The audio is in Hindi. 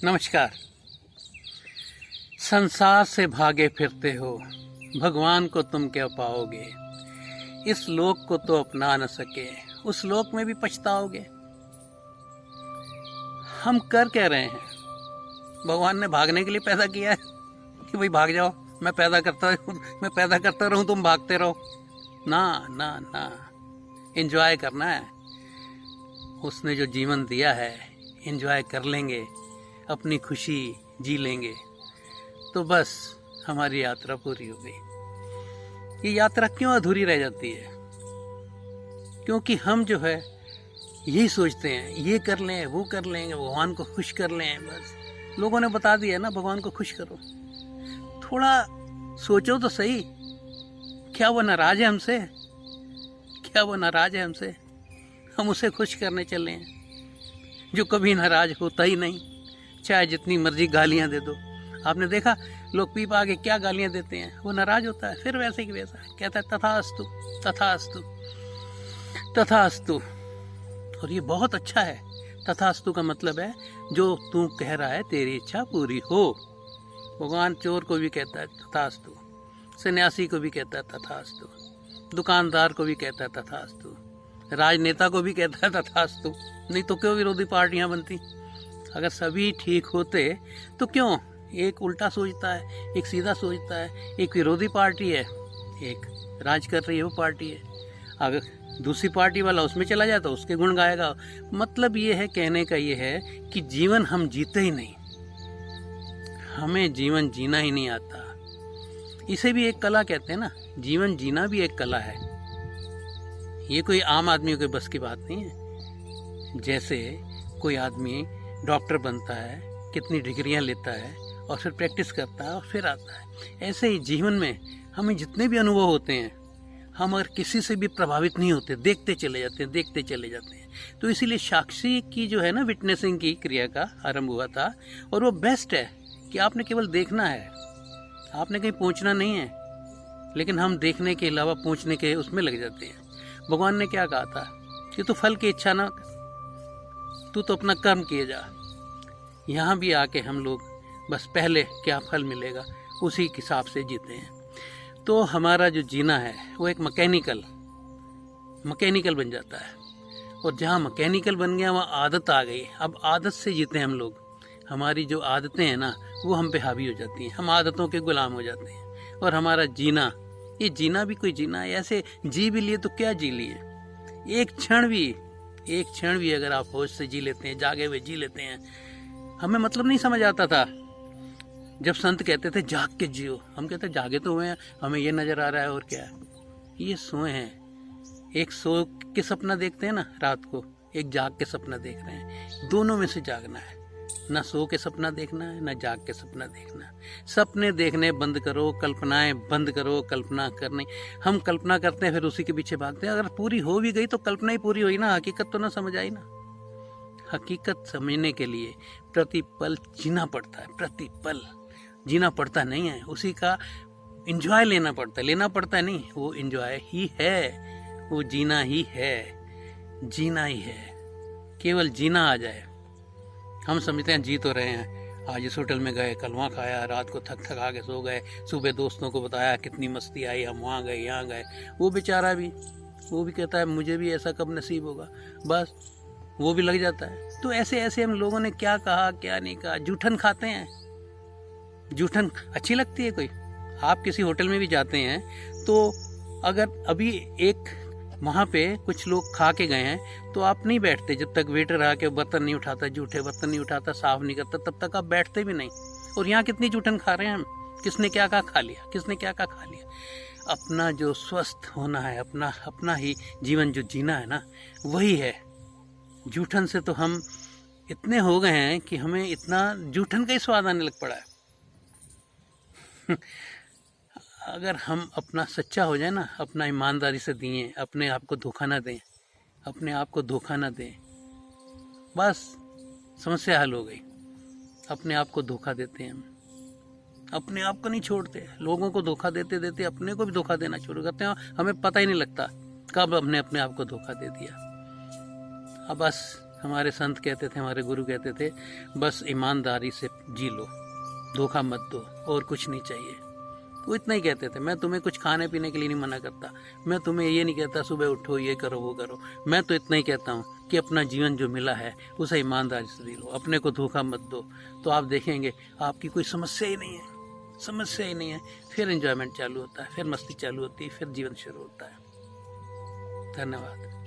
नमस्कार। संसार से भागे फिरते हो, भगवान को तुम क्या पाओगे। इस लोक को तो अपना न सके, उस लोक में भी पछताओगे। हम कर क्या रहे हैं? भगवान ने भागने के लिए पैदा किया है कि भाई भाग जाओ, मैं पैदा करता रहूं, तुम भागते रहो। ना ना ना, एंजॉय करना है। उसने जो जीवन दिया है, एंजॉय कर लेंगे, अपनी खुशी जी लेंगे, तो बस हमारी यात्रा पूरी हो गई। ये यात्रा क्यों अधूरी रह जाती है? क्योंकि हम जो है यही सोचते हैं, ये कर लें, वो कर लेंगे, भगवान को खुश कर लें। बस लोगों ने बता दिया ना, भगवान को खुश करो। थोड़ा सोचो तो सही, क्या वो नाराज है हमसे? क्या वो नाराज है हमसे? हम उसे खुश करने चले हैं, जो कभी नाराज होता ही नहीं। चाहे जितनी मर्जी गालियां दे दो। आपने देखा लोग पी पा के क्या गालियां देते हैं, वो नाराज होता है, फिर वैसे की वैसा कहता है तथास्तु तथास्तु तथास्तु। और ये बहुत अच्छा है। तथास्तु का मतलब है जो तू कह रहा है तेरी इच्छा पूरी हो। भगवान चोर को भी कहता है तथास्तु, सन्यासी को भी कहता है तथास्तु, दुकानदार को भी कहता है तथास्तु, राजनेता को भी कहता है तथास्तु। नहीं तो क्यों विरोधी पार्टियां बनती? अगर सभी ठीक होते तो क्यों? एक उल्टा सोचता है, एक सीधा सोचता है, एक विरोधी पार्टी है, एक राज कर रही है वो पार्टी है। अगर दूसरी पार्टी वाला उसमें चला जाए तो उसके गुण गाएगा। मतलब ये है, कहने का ये है कि जीवन हम जीते ही नहीं, हमें जीवन जीना ही नहीं आता। इसे भी एक कला कहते हैं ना, जीवन जीना भी एक कला है। ये कोई आम आदमियों के बस की बात नहीं है। जैसे कोई आदमी डॉक्टर बनता है, कितनी डिग्रियां लेता है और फिर प्रैक्टिस करता है और फिर आता है, ऐसे ही जीवन में हमें जितने भी अनुभव होते हैं, हम अगर किसी से भी प्रभावित नहीं होते, देखते चले जाते हैं, देखते चले जाते हैं। तो इसीलिए साक्षी की जो है ना, विटनेसिंग की क्रिया का आरंभ हुआ था। और वो बेस्ट है कि आपने केवल देखना है, आपने कहीं पहुंचना नहीं है। लेकिन हम देखने के अलावा पहुंचने के उसमें लग जाते हैं। भगवान ने क्या कहा था कि तू फल की इच्छा ना, तू तो अपना कर्म किए जा। यहाँ भी आके हम लोग बस पहले क्या फल मिलेगा उसी के हिसाब से जीते हैं। तो हमारा जो जीना है वो एक मैकेनिकल बन जाता है। और जहाँ मैकेनिकल बन गया वहाँ आदत आ गई। अब आदत से जीते हैं हम लोग। हमारी जो आदतें हैं ना, वो हम पे हावी हो जाती हैं, हम आदतों के गुलाम हो जाते हैं। और हमारा जीना, ये जीना भी कोई जीना है? ऐसे जी भी लिए तो क्या जी लिए? एक क्षण भी अगर आप होश से जी लेते हैं, जागे हुए जी लेते हैं। हमें मतलब नहीं समझ आता था जब संत कहते थे जाग के जियो। हम कहते जागे तो हुए हैं, हमें ये नजर आ रहा है और क्या है, ये सोए हैं। एक सो के सपना देखते हैं ना रात को, एक जाग के सपना देख रहे हैं। दोनों में से जागना है, ना सो के सपना देखना है, ना जाग के सपना देखना है। सपने देखने बंद करो, कल्पनाएं बंद करो। कल्पना करने, हम कल्पना करते हैं फिर उसी के पीछे भागते हैं। अगर पूरी हो भी गई तो कल्पना ही पूरी हुई ना, हकीकत तो ना समझ आई ना। हकीकत समझने के लिए प्रतिपल जीना पड़ता है, प्रतिपल जीना पड़ता नहीं है, उसी का एंजॉय लेना पड़ता है। लेना पड़ता है नहीं, वो एंजॉय ही है, वो जीना ही है, जीना ही है। केवल जीना आ जाए। हम समझते हैं जी तो रहे हैं, आज इस होटल में गए, कल वहाँ खाया, रात को थक के सो गए, सुबह दोस्तों को बताया कितनी मस्ती आई, हम वहाँ गए, यहाँ गए। वो बेचारा भी, वो भी कहता है मुझे भी ऐसा कब नसीब होगा, बस वो भी लग जाता है। तो ऐसे ऐसे हम लोगों ने क्या कहा क्या नहीं कहा। जूठन खाते हैं, जूठन अच्छी लगती है कोई? आप किसी होटल में भी जाते हैं तो अगर अभी एक वहाँ पे कुछ लोग खा के गए हैं तो आप नहीं बैठते जब तक वेटर आके बर्तन नहीं उठाता, जूठे बर्तन नहीं उठाता, साफ नहीं करता, तब तक आप बैठते भी नहीं। और यहाँ कितनी जूठन खा रहे हैं हम, किसने क्या क्या खा लिया, किसने क्या क्या खा लिया। अपना जो स्वस्थ होना है, अपना ही जीवन जो जीना है ना, वही है। जूठन से तो हम इतने हो गए हैं कि हमें इतना जूठन का ही स्वाद आने लग पड़ा है। अगर हम अपना सच्चा हो जाए ना, अपना ईमानदारी से दिए, अपने आप को धोखा ना दें, अपने आप को धोखा ना दें, बस समस्या हल हो गई। अपने आप को धोखा देते हैं हम, अपने आप को नहीं छोड़ते, लोगों को धोखा देते देते अपने को भी धोखा देना शुरू करते हैं। हमें पता ही नहीं लगता कब हमने अपने आप को धोखा दे दिया। अब बस हमारे संत कहते थे, हमारे गुरु कहते थे, बस ईमानदारी से जी लो, धोखा मत दो, और कुछ नहीं चाहिए। वो इतना ही कहते थे। मैं तुम्हें कुछ खाने पीने के लिए नहीं मना करता, मैं तुम्हें ये नहीं कहता सुबह उठो ये करो वो करो, मैं तो इतना ही कहता हूँ कि अपना जीवन जो मिला है उसे ईमानदारी से जी लो, अपने को धोखा मत दो। तो आप देखेंगे आपकी कोई समस्या ही नहीं है, समस्या ही नहीं है। फिर एंजॉयमेंट चालू होता है, फिर मस्ती चालू होती है, फिर जीवन शुरू होता है। धन्यवाद।